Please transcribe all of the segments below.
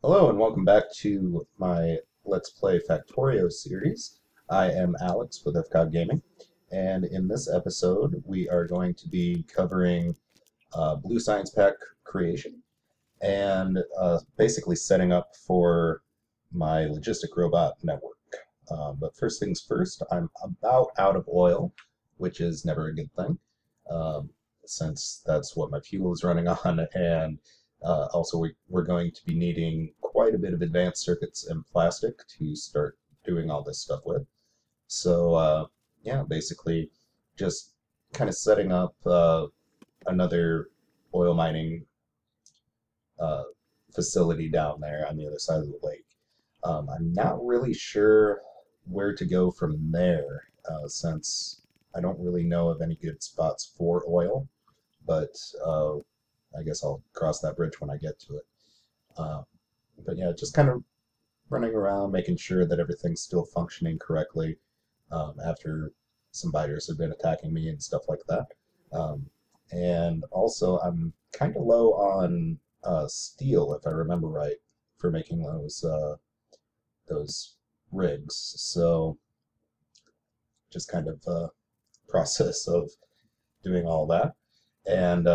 Hello and welcome back to my Let's Play Factorio series. I am Alex with FCOG Gaming, and in this episode we are going to be covering Blue Science Pack creation and basically setting up for my logistic robot network. But first things first, I'm about out of oil, which is never a good thing, um, since that's what my fuel is running on, and also we're going to be needing quite a bit of advanced circuits and plastic to start doing all this stuff with. So yeah, basically just kind of setting up another oil mining uh, facility down there on the other side of the lake. I'm not really sure where to go from there, since I don't really know of any good spots for oil, but I guess I'll cross that bridge when I get to it. Um, but yeah, just kind of running around, making sure that everything's still functioning correctly after some biters have been attacking me and stuff like that. Um, and also, I'm kind of low on steel, if I remember right, for making those rigs. So just kind of process of doing all that, and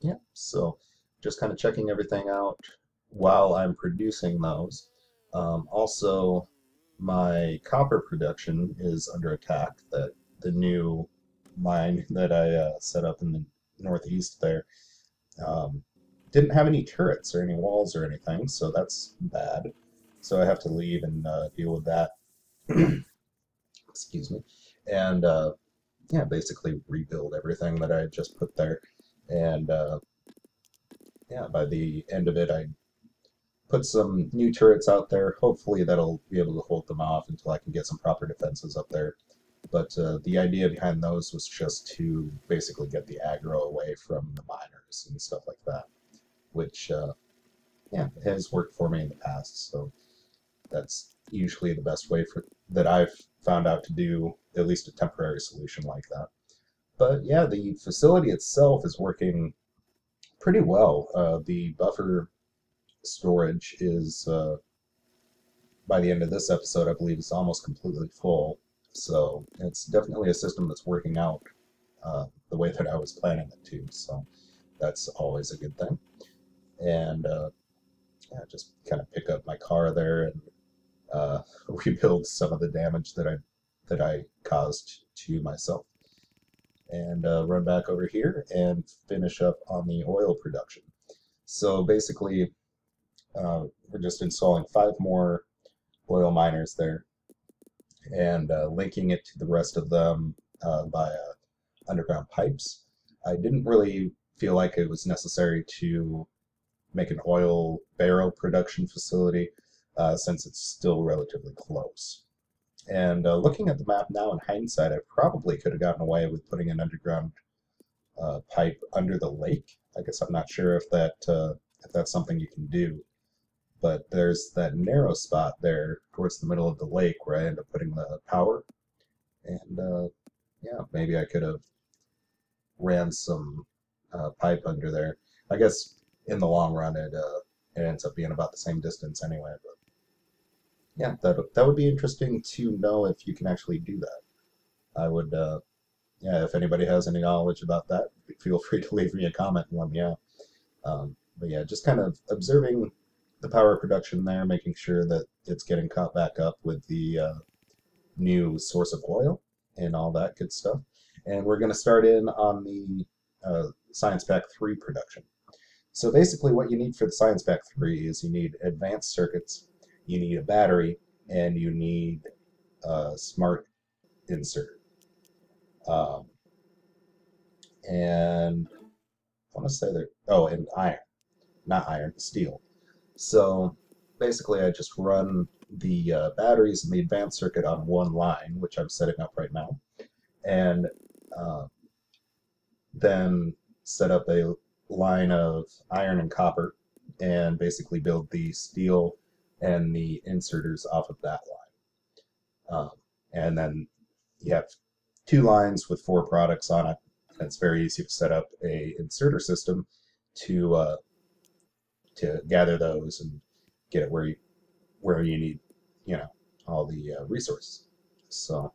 yeah, so just kind of checking everything out while I'm producing those. Also, my copper production is under attack. That the new mine that I set up in the northeast there um, didn't have any turrets or any walls or anything, so that's bad. So I have to leave and deal with that. Excuse me, and yeah, basically rebuild everything that I had just put there. And yeah, by the end of it, I put some new turrets out there. Hopefully, that'll be able to hold them off until I can get some proper defenses up there. But the idea behind those was just to basically get the aggro away from the miners and stuff like that, which yeah, has worked for me in the past. So that's usually the best way for that I've found out to do at least a temporary solution like that. But yeah, the facility itself is working pretty well. The buffer storage is, by the end of this episode, I believe, is almost completely full. So it's definitely a system that's working out the way that I was planning it to. So that's always a good thing. And yeah, just kind of pick up my car there and rebuild some of the damage that I caused to myself, and run back over here and finish up on the oil production. So basically, we're just installing 5 more oil miners there and linking it to the rest of them via underground pipes. I didn't really feel like it was necessary to make an oil barrel production facility since it's still relatively close. And looking at the map now in hindsight, I probably could have gotten away with putting an underground pipe under the lake. I guess I'm not sure if that's something you can do, but there's that narrow spot there towards the middle of the lake where I end up putting the power, and yeah, maybe I could have ran some pipe under there. I guess in the long run, it ends up being about the same distance anyway. But yeah, that would be interesting to know if you can actually do that. I would, yeah, if anybody has any knowledge about that, feel free to leave me a comment and let me know. But yeah, just kind of observing the power production there, making sure that it's getting caught back up with the new source of oil and all that good stuff. And we're going to start in on the Science Pack 3 production. So basically what you need for the Science Pack 3 is you need advanced circuits, you need a battery, and you need a smart insert. Um, and I want to say that, oh, and iron, not iron, steel. So basically I just run the batteries and the advanced circuit on one line, which I'm setting up right now, and uh, then set up a line of iron and copper and basically build the steel and the inserters off of that line. And then you have 2 lines with 4 products on it. And it's very easy to set up a inserter system to to gather those and get it where you need, you know, all the resources. So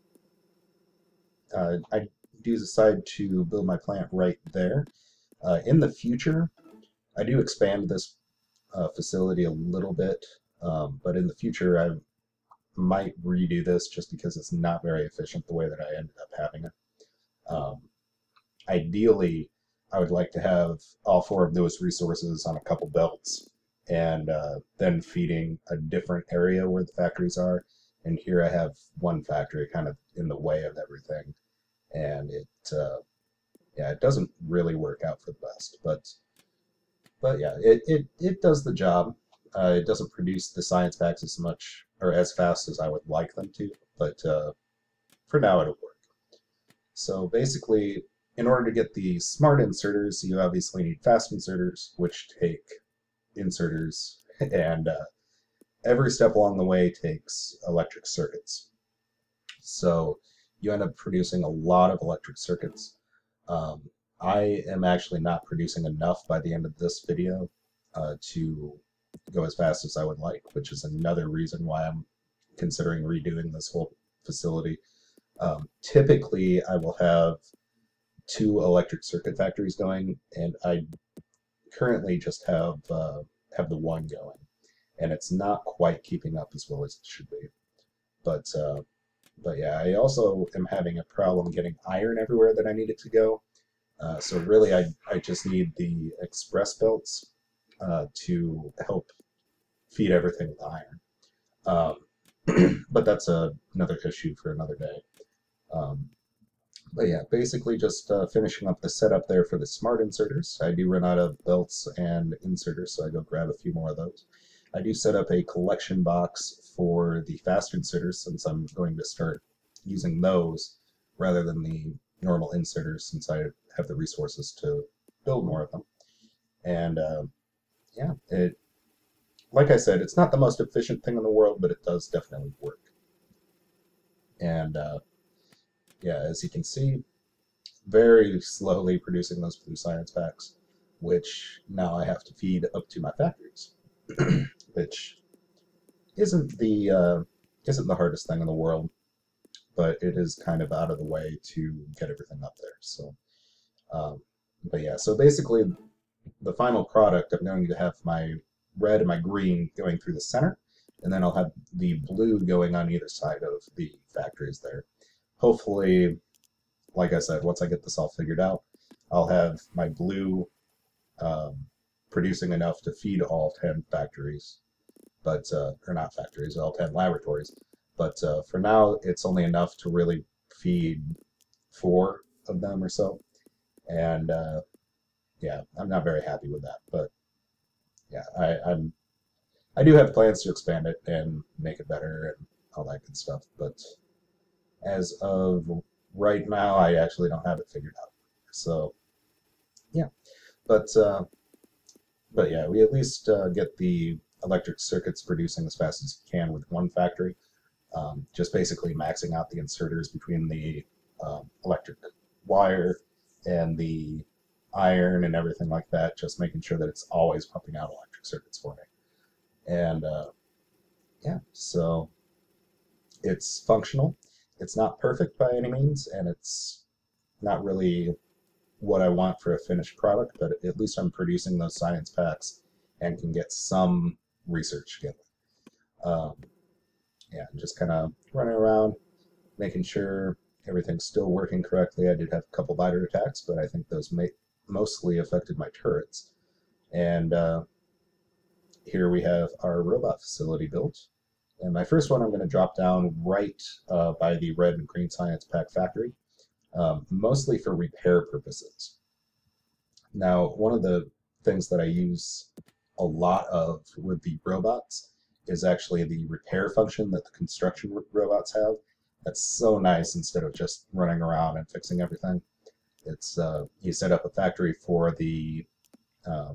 I do decide to build my plant right there. In the future, I do expand this facility a little bit, but in the future I might redo this just because it's not very efficient the way that I ended up having it. Um, Ideally, I would like to have all four of those resources on a couple belts and then feeding a different area where the factories are. And here I have one factory kind of in the way of everything, and yeah, it doesn't really work out for the best. But yeah, it does the job. It doesn't produce the science packs as much or as fast as I would like them to, but for now it'll work. So basically, in order to get the smart inserters, you obviously need fast inserters, which take inserters, and every step along the way takes electric circuits. So you end up producing a lot of electric circuits. Um, I am actually not producing enough by the end of this video to go as fast as I would like, which is another reason why I'm considering redoing this whole facility. Typically, I will have 2 electric circuit factories going, and I currently just have the one going, and it's not quite keeping up as well as it should be. But but yeah, I also am having a problem getting iron everywhere that I need it to go. So really, I just need the express belts to help feed everything with iron. But that's another issue for another day. Um, but yeah, basically just finishing up the setup there for the smart inserters. I do run out of belts and inserters, so I go grab a few more of those. I do set up a collection box for the fast inserters since I'm going to start using those rather than the normal inserters since I have the resources to build more of them. And yeah, like I said, it's not the most efficient thing in the world, but it does definitely work. And yeah, as you can see, very slowly producing those blue science packs, which now I have to feed up to my factories, which isn't the hardest thing in the world, but it is kind of out of the way to get everything up there. So, but yeah, so basically, the final product, I'm going to have my red and my green going through the center, and then I'll have the blue going on either side of the factories there. Hopefully, like I said, once I get this all figured out, I'll have my blue um, producing enough to feed all 10 factories, but or not factories, all 10 laboratories. But for now, it's only enough to really feed 4 of them or so. And yeah, I'm not very happy with that. But yeah, I do have plans to expand it and make it better and all that good stuff. But as of right now, I actually don't have it figured out. So yeah, but uh, but yeah, we at least get the electric circuits producing as fast as we can with one factory. Just basically maxing out the inserters between the electric wire and the iron and everything like that, just making sure that it's always pumping out electric circuits for me. And yeah, so it's functional. It's not perfect by any means, and it's not really what I want for a finished product, but at least I'm producing those science packs and can get some research together. Um, yeah, just kind of running around, making sure everything's still working correctly. I did have a couple biter attacks, but I think those mostly affected my turrets. And here we have our robot facility built. And my first one I'm going to drop down right by the red and green science pack factory, mostly for repair purposes. Now, one of the things that I use a lot of with the robots is actually the repair function that the construction robots have. That's so nice instead of just running around and fixing everything. It's you set up a factory uh,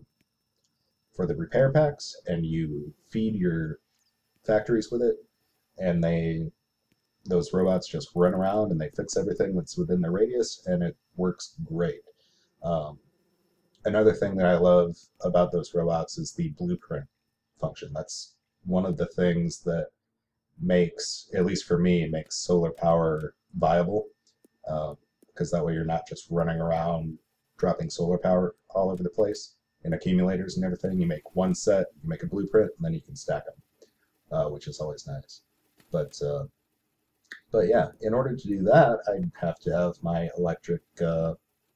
for the repair packs, and you feed your factories with it, and those robots just run around and they fix everything that's within the radius, and it works great. Um, Another thing that I love about those robots is the blueprint function. That's one of the things that makes, at least for me, makes solar power viable. Because that way you're not just running around dropping solar power all over the place in accumulators and everything. You make one set, you make a blueprint, and then you can stack them, which is always nice. But uh, but yeah, in order to do that, I'd have to have my electric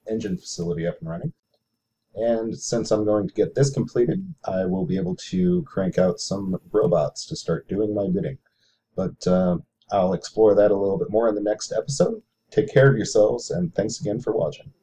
engine facility up and running. And since I'm going to get this completed, I will be able to crank out some robots to start doing my bidding. But I'll explore that a little bit more in the next episode. Take care of yourselves, and thanks again for watching.